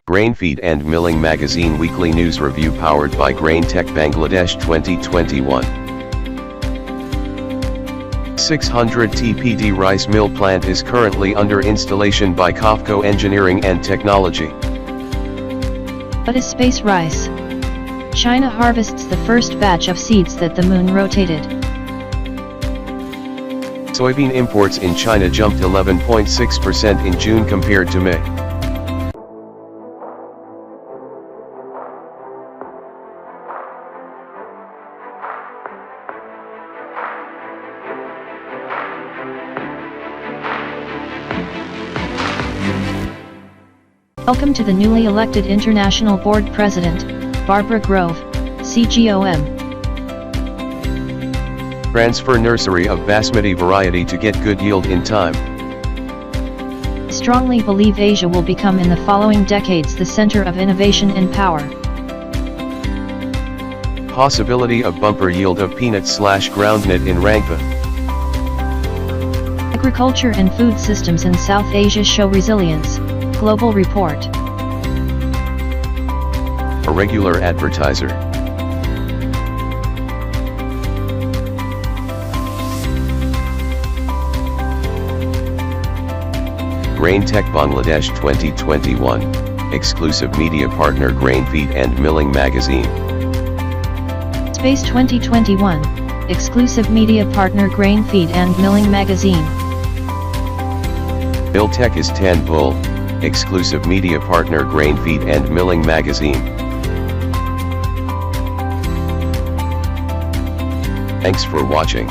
Grain Feed and Milling Magazine Weekly News Review powered by Grain Tech Bangladesh 2021. 600 TPD rice mill plant is currently under installation by COFCO Engineering and Technology. What is space rice? China harvests the first batch of seeds that the moon rotated. Soybean imports in China jumped 11.6% in June compared to May. Welcome to the newly elected International Board President, Barbara Grove, CGOM. Transfer nursery of Basmati variety to get good yield in time. Strongly believe Asia will become in the following decades the center of innovation and power. Possibility of bumper yield of peanut/groundnut in Rangpa. Agriculture and food systems in South Asia show resilience. Global Report. A regular advertiser. Grain Tech Bangladesh 2021, exclusive media partner Grain Feed and Milling Magazine. Space 2021, exclusive media partner Grain Feed and Milling Magazine. Mill Tech is Tanpul, exclusive media partner Grain Feed and Milling Magazine. Thanks for watching.